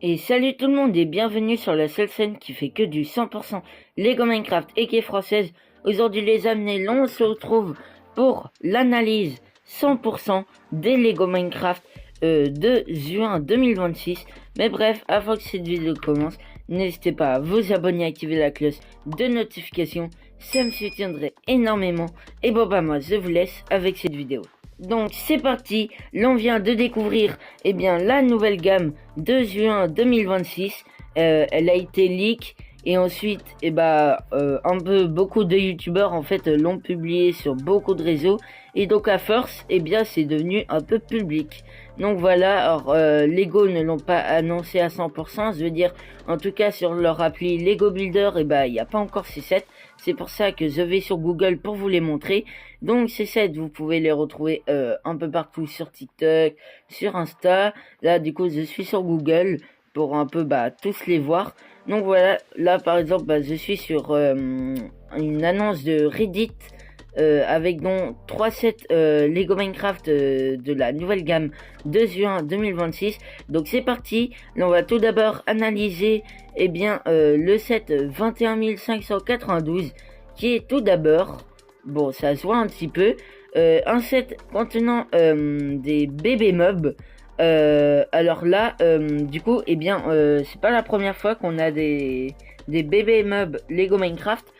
Et salut tout le monde et bienvenue sur la seule chaîne qui fait que du 100% Lego Minecraft et qui est française. Aujourd'hui les amis, on se retrouve pour l'analyse 100% des Lego Minecraft de juin 2026. Mais bref, avant que cette vidéo commence, n'hésitez pas à vous abonner et activer la cloche de notification. Ça me soutiendrait énormément. Et bon bah moi je vous laisse avec cette vidéo. Donc c'est parti, l'on vient de découvrir la nouvelle gamme de juin 2026. Elle a été leak et ensuite beaucoup de youtubeurs en fait l'ont publié sur beaucoup de réseaux et donc à force c'est devenu un peu public. Donc voilà, alors Lego ne l'ont pas annoncé à 100%, je veux dire en tout cas sur leur appli Lego Builder il n'y a pas encore ces sets. C'est pour ça que je vais sur Google pour vous les montrer. Donc ces sets vous pouvez les retrouver un peu partout sur TikTok, sur Insta. Là du coup je suis sur Google pour un peu tous les voir. Donc voilà, là par exemple je suis sur une annonce de Reddit avec donc 3 sets Lego Minecraft de la nouvelle gamme de juin 2026. Donc c'est parti, là on va tout d'abord analyser le set 21592 qui est tout d'abord, bon ça se voit un petit peu, un set contenant des bébés mobs. Alors là du coup c'est pas la première fois qu'on a des bébés mobs Lego Minecraft.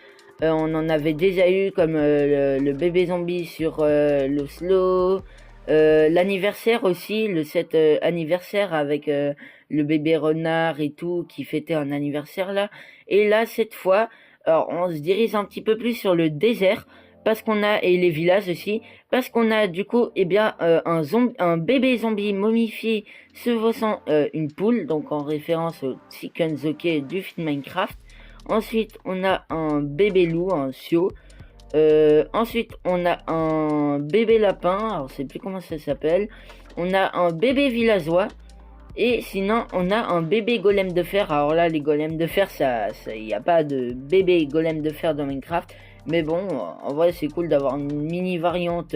On en avait déjà eu comme le bébé zombie sur le slow, l'anniversaire aussi, le set anniversaire avec le bébé renard et tout qui fêtait un anniversaire là. Et là cette fois, alors on se dirige un petit peu plus sur le désert parce qu'on a, et les villages aussi, parce qu'on a du coup un bébé zombie momifié chevauchant une poule, donc en référence au Chicken Zoké du film Minecraft. Ensuite, on a un bébé loup, un chiot. Ensuite, on a un bébé lapin. Alors, je sais plus comment ça s'appelle. On a un bébé villageois. Et sinon, on a un bébé golem de fer. Alors là, les golems de fer, il n'y a pas de bébé golem de fer dans Minecraft. Mais bon, en vrai, c'est cool d'avoir une mini variante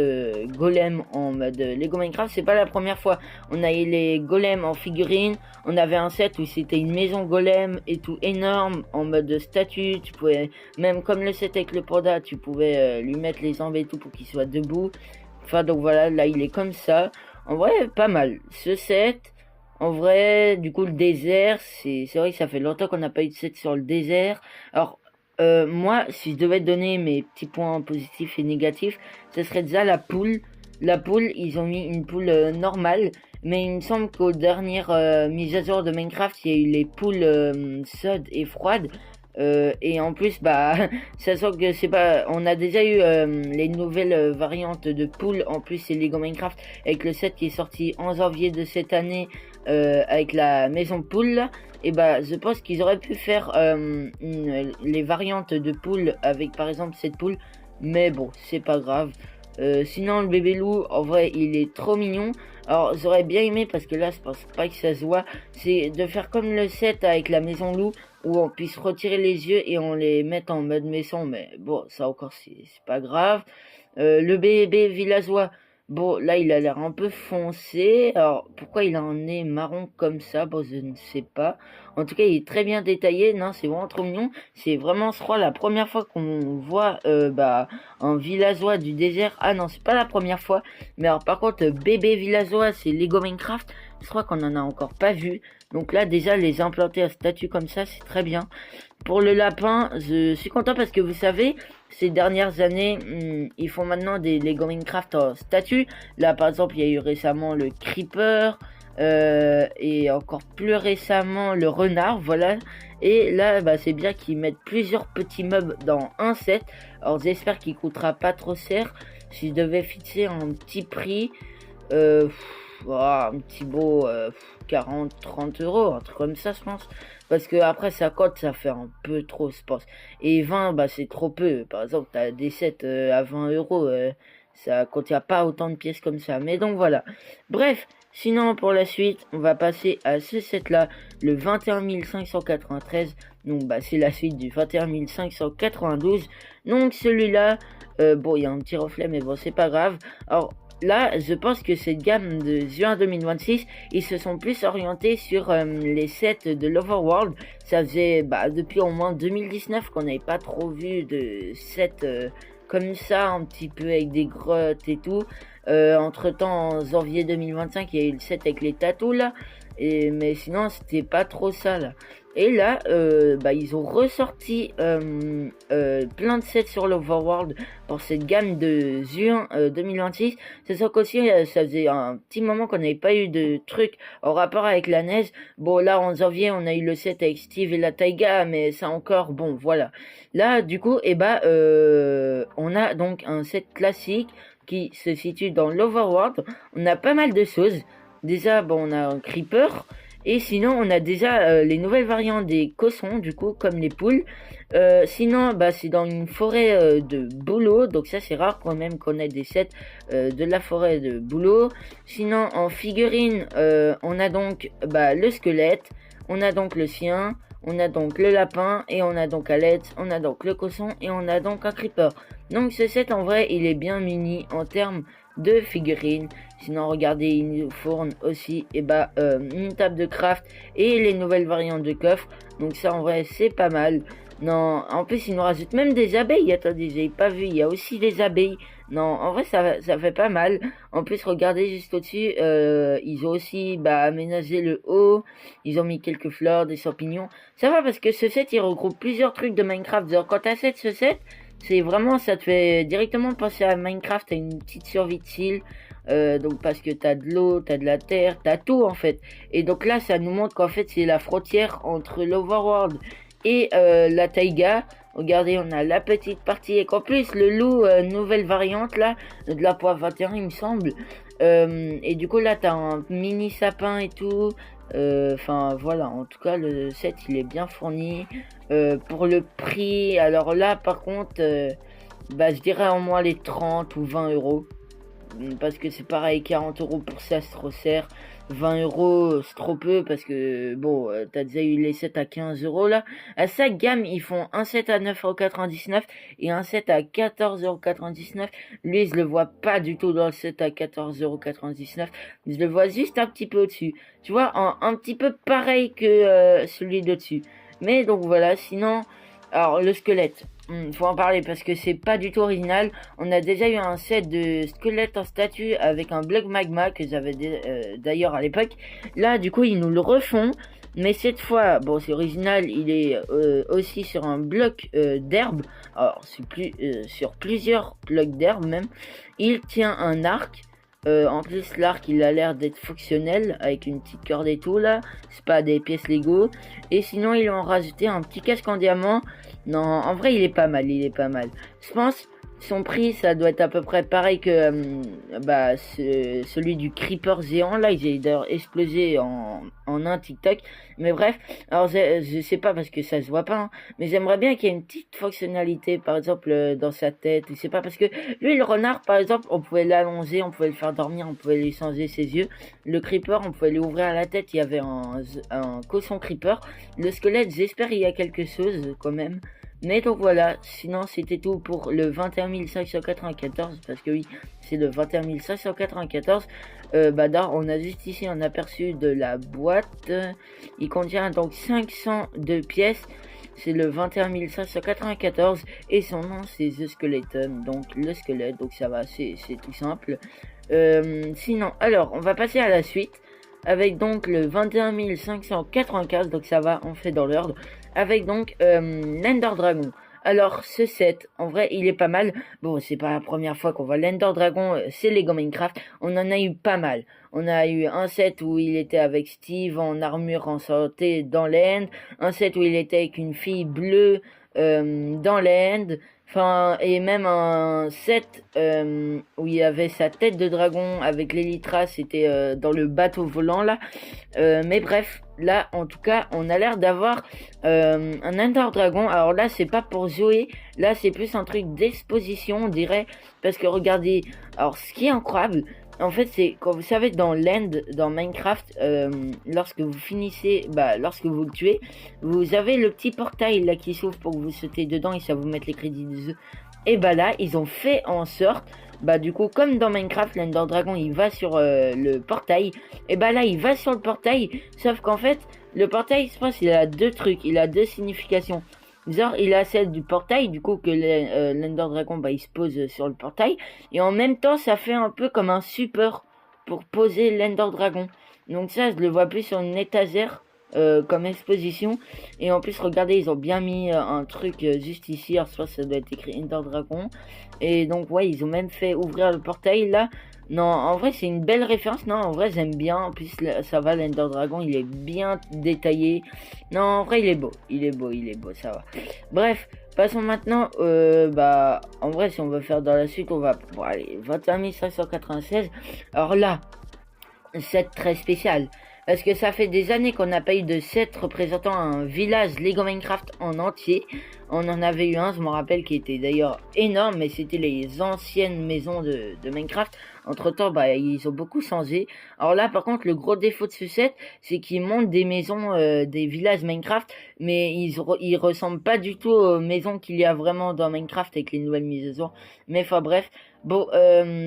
golem en mode Lego Minecraft. C'est pas la première fois. On a eu les golems en figurine. On avait un set où c'était une maison golem et tout énorme en mode statue. Tu pouvais, même comme le set avec le panda, tu pouvais lui mettre les jambes et tout pour qu'il soit debout. Enfin, donc voilà, là, il est comme ça. En vrai, pas mal. Ce set, en vrai, du coup, le désert, c'est vrai que ça fait longtemps qu'on n'a pas eu de set sur le désert. Alors, moi, si je devais donner mes petits points positifs et négatifs, ce serait déjà la poule. La poule, ils ont mis une poule normale, mais il me semble qu'aux dernières mises à jour de Minecraft, il y a eu les poules chaudes et froides. Et en plus, ça sent que c'est pas. On a déjà eu les nouvelles variantes de poules. En plus, c'est Lego Minecraft avec le set qui est sorti en janvier de cette année avec la maison poule. Là. Et je pense qu'ils auraient pu faire les variantes de poules avec par exemple cette poule. Mais bon, c'est pas grave. Sinon, le bébé loup, en vrai, il est trop mignon. Alors, j'aurais bien aimé, parce que là, je pense pas que ça se voit, c'est de faire comme le set avec la maison loup, où on puisse retirer les yeux et on les met en mode maison. Mais bon, ça encore, c'est pas grave. Le bébé villageois, bon, là, il a l'air un peu foncé. Alors, pourquoi il a un nez marron comme ça? Bon, je ne sais pas. En tout cas, il est très bien détaillé. Non, c'est vraiment trop mignon. C'est vraiment, je crois, la première fois qu'on voit un villageois du désert. Ah non, c'est pas la première fois. Mais alors, par contre, bébé villageois, c'est Lego Minecraft. Je crois qu'on en a encore pas vu. Donc là, déjà, les implanter à statue comme ça, c'est très bien. Pour le lapin, je suis content parce que vous savez, ces dernières années, ils font maintenant des Lego Minecraft en statue. Là, par exemple, il y a eu récemment le Creeper. Et encore plus récemment le renard, voilà. Et là c'est bien qu'ils mettent plusieurs petits mobs dans un set. Alors j'espère qu'il coûtera pas trop cher. Si je devais fixer un petit prix, un petit beau 40-30 euros, un truc comme ça je pense. Parce que après ça cote, ça fait un peu trop je pense. Et 20 c'est trop peu. Par exemple t'as des sets à 20 euros, ça contient pas autant de pièces comme ça. Mais donc voilà. Bref. Sinon, pour la suite, on va passer à ce set-là, le 21593. Donc, c'est la suite du 21592. Donc, celui-là, il y a un petit reflet, mais bon, c'est pas grave. Alors, là, je pense que cette gamme de juin 2026, ils se sont plus orientés sur les sets de l'Overworld. Ça faisait depuis au moins 2019 qu'on n'avait pas trop vu de sets comme ça, un petit peu avec des grottes et tout. Entre temps, en janvier 2025, il y a eu le set avec les tatous là. Mais sinon, c'était pas trop ça là. Et là, ils ont ressorti plein de sets sur l'Overworld pour cette gamme de juin 2026. C'est ça qu'aussi, ça faisait un petit moment qu'on n'avait pas eu de trucs en rapport avec la neige. Bon, là, en janvier, on a eu le set avec Steve et la Taiga, mais ça encore, bon, voilà. Là, du coup, on a donc un set classique qui se situe dans l'Overworld. On a pas mal de choses. Déjà, on a un Creeper. Et sinon, on a déjà les nouvelles variantes des cossons, du coup, comme les poules. Sinon, c'est dans une forêt de bouleau. Donc ça, c'est rare quand même qu'on ait des sets de la forêt de bouleau. Sinon, en figurine, on a donc le squelette. On a donc le chien. On a donc le lapin. Et on a donc Alex. On a donc le cosson. Et on a donc un creeper. Donc ce set, en vrai, il est bien muni en termes de figurines. Sinon, regardez, il nous fourne aussi une table de craft et les nouvelles variantes de coffre. Donc ça, en vrai, c'est pas mal. Non, en plus, il nous rajoute même des abeilles. Attendez, j'avais pas vu. Il y a aussi des abeilles. Non, en vrai, ça fait pas mal. En plus, regardez juste au-dessus. Ils ont aussi aménagé le haut. Ils ont mis quelques fleurs, des champignons. Ça va parce que ce set, il regroupe plusieurs trucs de Minecraft. Genre, quand t'achètes ce set, c'est vraiment, ça te fait directement penser à Minecraft. T'as une petite survie de style. Donc parce que t'as de l'eau, t'as de la terre, t'as tout en fait. Et donc là, ça nous montre qu'en fait, c'est la frontière entre l'Overworld et la taïga. Regardez, on a la petite partie. Et qu'en plus, le loup, nouvelle variante là, de la poivre 21, il me semble. Et du coup, là, t'as un mini sapin et tout. Enfin, voilà. En tout cas, le set, il est bien fourni. Pour le prix, alors là, par contre, je dirais en moins les 30 ou 20 euros. Parce que c'est pareil, 40 euros pour ça, c'est trop cher. 20 euros, c'est trop peu parce que t'as déjà eu les sets à 15 euros là. À chaque gamme, ils font un set à 9,99€ et un set à 14,99€. Lui, je le vois pas du tout dans le set à 14,99€. Je le vois juste un petit peu au-dessus. Tu vois, un petit peu pareil que celui d'au-dessus. Mais donc voilà, sinon, alors le squelette. Faut en parler parce que c'est pas du tout original. On a déjà eu un set de squelette en statue avec un bloc magma que j'avais d'ailleurs à l'époque. Là, du coup, ils nous le refont. Mais cette fois, c'est original. Il est aussi sur un bloc d'herbe. Alors, c'est sur plusieurs blocs d'herbe même. Il tient un arc. En plus, l'arc, il a l'air d'être fonctionnel avec une petite corde et tout là. C'est pas des pièces Lego. Et sinon, ils ont rajouté un petit casque en diamant. Non, en vrai, il est pas mal, Je pense, son prix, ça doit être à peu près pareil que celui du Creeper géant. Là, il a d'ailleurs explosé en un TikTok. Mais bref, alors je sais pas parce que ça se voit pas, hein, mais j'aimerais bien qu'il y ait une petite fonctionnalité, par exemple, dans sa tête. Je sais pas, parce que lui, le renard, par exemple, on pouvait l'allonger, on pouvait le faire dormir, on pouvait lui changer ses yeux. Le Creeper, on pouvait lui ouvrir la tête, il y avait un cosson Creeper. Le squelette, j'espère il y a quelque chose quand même. Mais donc voilà, sinon c'était tout pour le 21 594, parce que oui, c'est le 21 594. On a juste ici un aperçu de la boîte. Il contient donc 502 pièces. C'est le 21 594 et son nom c'est The Skeleton, donc le squelette, donc ça va, c'est tout simple. Sinon, alors on va passer à la suite avec donc le 21 595, donc ça va, on fait dans l'ordre, avec donc l'Ender Dragon. Alors ce set, en vrai, il est pas mal. Bon, c'est pas la première fois qu'on voit l'Ender Dragon, c'est Lego Minecraft. On en a eu pas mal. On a eu un set où il était avec Steve en armure en santé dans l'end. Un set où il était avec une fille bleue dans l'end. Enfin, et même un set où il y avait sa tête de dragon avec l'Elytra, c'était dans le bateau volant là. Mais bref, là en tout cas, on a l'air d'avoir un Ender Dragon. Alors là, c'est pas pour jouer, là c'est plus un truc d'exposition, on dirait. Parce que regardez, alors ce qui est incroyable, en fait, c'est quand vous savez dans l'end, dans Minecraft, lorsque vous finissez, lorsque vous le tuez, vous avez le petit portail là qui s'ouvre pour que vous sautez dedans et ça vous mette les crédits des jeux. Et là, ils ont fait en sorte bah du coup comme dans Minecraft, l'Ender Dragon il va sur le portail, et bah là il va sur le portail, sauf qu'en fait le portail je pense il a deux trucs, il a deux significations. Genre il a celle du portail, du coup que l'Ender Dragon bah il se pose sur le portail, et en même temps ça fait un peu comme un support pour poser l'Ender Dragon. Donc ça je le vois plus sur une étagère comme exposition. Et en plus regardez ils ont bien mis un truc juste ici, alors je pense que ça doit être écrit Ender Dragon. Et donc ouais ils ont même fait ouvrir le portail là. Non en vrai c'est une belle référence, non en vrai j'aime bien, en plus ça va, l'Ender Dragon il est bien détaillé. Non en vrai il est beau, ça va. Bref, passons maintenant, bah en vrai si on veut faire dans la suite on va, bon allez, 21 596. Alors là, set très spécial. Parce que ça fait des années qu'on n'a pas eu de set représentant un village Lego Minecraft en entier. On en avait eu un, je me rappelle, qui était d'ailleurs énorme, mais c'était les anciennes maisons de Minecraft. Entre temps, bah, ils ont beaucoup changé. Alors là, par contre, le gros défaut de ce set, c'est qu'ils montent des maisons, des villages Minecraft, mais ils ressemblent pas du tout aux maisons qu'il y a vraiment dans Minecraft avec les nouvelles mises à jour. Mais enfin bref. Bon,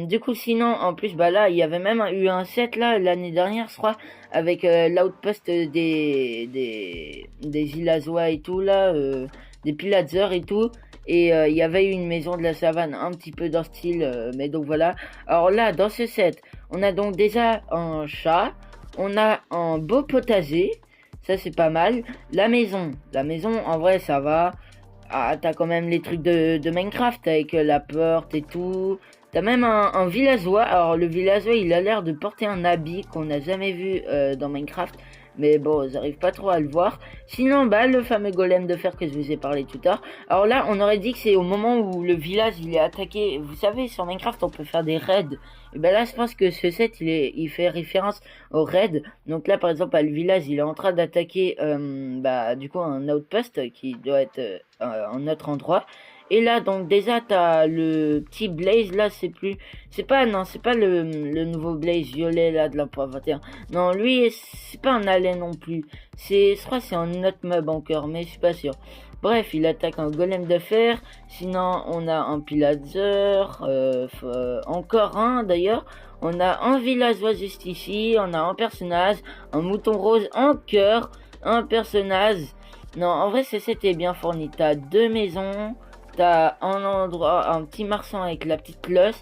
du coup, sinon, en plus, bah là, il y avait même eu un set là l'année dernière, je crois, avec l'outpost des Ilazois et tout là, des Pillager et tout. Et il y avait eu une maison de la savane un petit peu dans ce style, mais donc voilà. Alors là, dans ce set, on a donc déjà un chat, on a un beau potager, ça c'est pas mal. La maison, en vrai ça va. Ah, t'as quand même les trucs de Minecraft avec la porte et tout. T'as même un villageois. Alors le villageois il a l'air de porter un habit qu'on n'a jamais vu dans Minecraft. Mais bon, j'arrive pas trop à le voir. Sinon, bah, le fameux golem de fer que je vous ai parlé tout à l'heure. Alors là, on aurait dit que c'est au moment où le village il est attaqué. Vous savez, sur Minecraft, on peut faire des raids. Et ben là, je pense que ce set, il fait référence aux raids. Donc là, par exemple, le village, il est en train d'attaquer, bah, du coup, un outpost qui doit être un autre endroit. Et là, donc déjà, t'as le petit Blaze, là, c'est pas le nouveau Blaze violet, là, de la 1.21. Non, lui, c'est pas un alien non plus. Je crois que c'est un autre mob encore, mais je suis pas sûr. Bref, il attaque un golem de fer. Sinon, on a un pillager, encore un d'ailleurs. On a un villageois juste ici. On a un personnage, un mouton rose en cœur, un personnage. Non, en vrai, c'était bien fourni. T'as deux maisons. T'as un endroit, un petit marsan avec la petite cloche.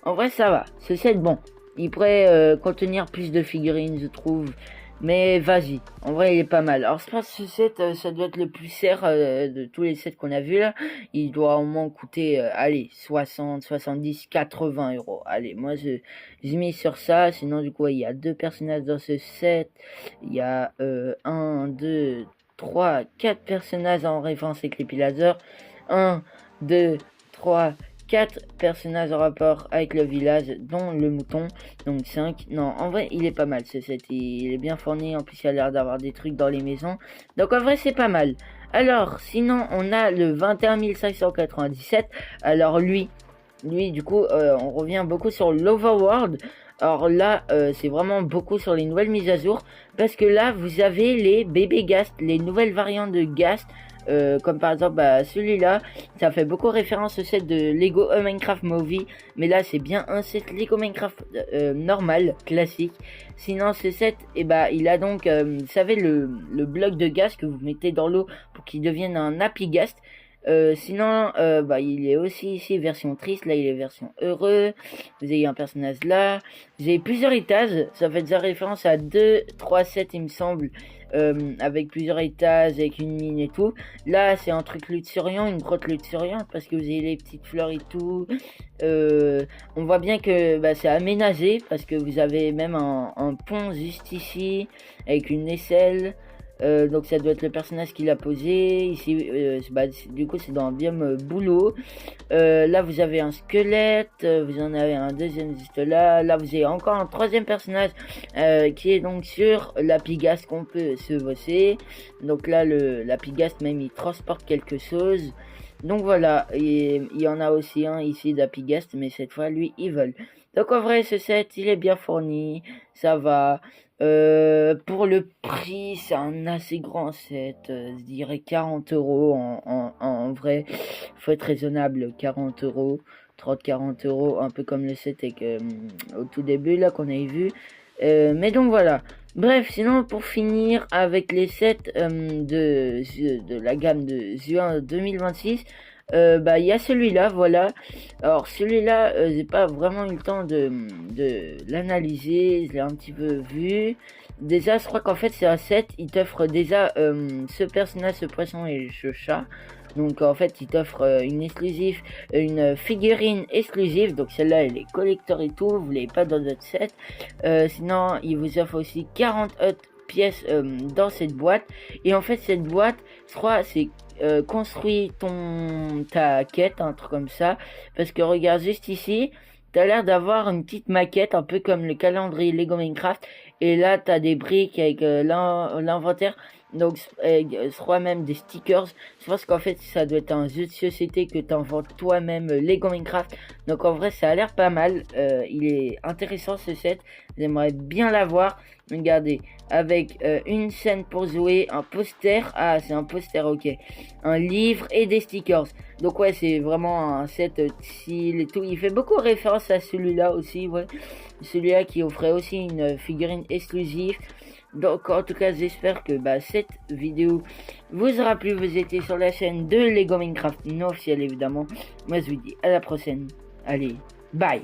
En vrai, ça va. Ce set, bon. Il pourrait contenir plus de figurines, je trouve. Mais vas-y. En vrai, il est pas mal. Alors, je pense que ce set, ça doit être le plus cher de tous les sets qu'on a vus là. Il doit au moins coûter, allez, 60, 70, 80 euros. Allez, moi, j'ai mis sur ça. Sinon, du coup, il y a deux personnages dans ce set. Il y a un, deux, trois, quatre personnages en référence avec les pillagers. 1, 2, 3, 4 personnages en rapport avec le village, dont le mouton. Donc 5. Non, en vrai, il est pas mal ce set. Il est bien fourni. En plus, il a l'air d'avoir des trucs dans les maisons. Donc en vrai, c'est pas mal. Alors, sinon, on a le 21 597. Alors lui, du coup, on revient beaucoup sur l'Overworld. Alors là, c'est vraiment beaucoup sur les nouvelles mises à jour. Parce que là, vous avez les bébés Ghast, les nouvelles variantes de Ghast. Comme par exemple bah, celui-là, ça fait beaucoup référence au set de Lego Minecraft Movie, mais là c'est bien un set Lego Minecraft normal, classique. Sinon ce set, et bah il a donc, vous savez le bloc de gaz que vous mettez dans l'eau pour qu'il devienne un Happy Ghast. Sinon, bah, il est aussi ici version triste, là il est version heureux. Vous avez un personnage là. Vous avez plusieurs étages, ça fait déjà référence à 2, 3, 7 il me semble. Avec plusieurs étages, avec une mine et tout. Là, c'est un truc luxuriant, une grotte luxuriante, parce que vous avez les petites fleurs et tout. On voit bien que bah, c'est aménagé, parce que vous avez même un pont juste ici, avec une aisselle. Donc ça doit être le personnage qui l'a posé. Ici, bah, du coup, c'est dans un biome boulot. Là, vous avez un squelette. Vous en avez un deuxième juste là. Là, vous avez encore un troisième personnage qui est donc sur la Pigaste qu'on peut se bosser. Donc là, la Pigaste même, il transporte quelque chose. Donc voilà, et il y en a aussi un ici d'Apigast, mais cette fois, lui, il vole. Donc en vrai, ce set, il est bien fourni. Ça va. Pour le prix, c'est un assez grand set. Je dirais 40 euros en vrai. Faut être raisonnable, 40 euros. 30-40 euros, un peu comme le set avec, au tout début là qu'on avait vu. Mais donc voilà. Bref, sinon pour finir avec les sets de la gamme de juin 2026, bah il y a celui-là, voilà. Alors celui-là, j'ai pas vraiment eu le temps de l'analyser, je l'ai un petit peu vu. Déjà, je crois qu'en fait c'est un set, il t'offre déjà ce personnage, ce poisson et ce chat. Donc en fait il t'offre une figurine exclusive, donc celle-là elle est collector et tout, vous l'avez pas dans votre set. Sinon il vous offre aussi 40 autres pièces dans cette boîte. Et en fait cette boîte, je crois c'est construis ta quête, un truc comme ça. Parce que regarde juste ici, t'as l'air d'avoir une petite maquette, un peu comme le calendrier Lego Minecraft. Et là, t'as des briques avec l'inventaire. Donc, je crois même des stickers. Je pense qu'en fait, ça doit être un jeu de société que t'inventes toi-même, Lego Minecraft. Donc, en vrai, ça a l'air pas mal. Il est intéressant ce set. J'aimerais bien l'avoir. Regardez, avec une scène pour jouer, un poster. Ah, c'est un poster, ok. Un livre et des stickers. Donc, ouais, c'est vraiment un set style et tout. Il fait beaucoup référence à celui-là aussi, ouais. Celui-là qui offrait aussi une figurine exclusive. Donc en tout cas j'espère que cette vidéo vous aura plu. Vous étiez sur la chaîne de Lego Minecraft non officielle évidemment. Moi je vous dis à la prochaine. Allez, bye.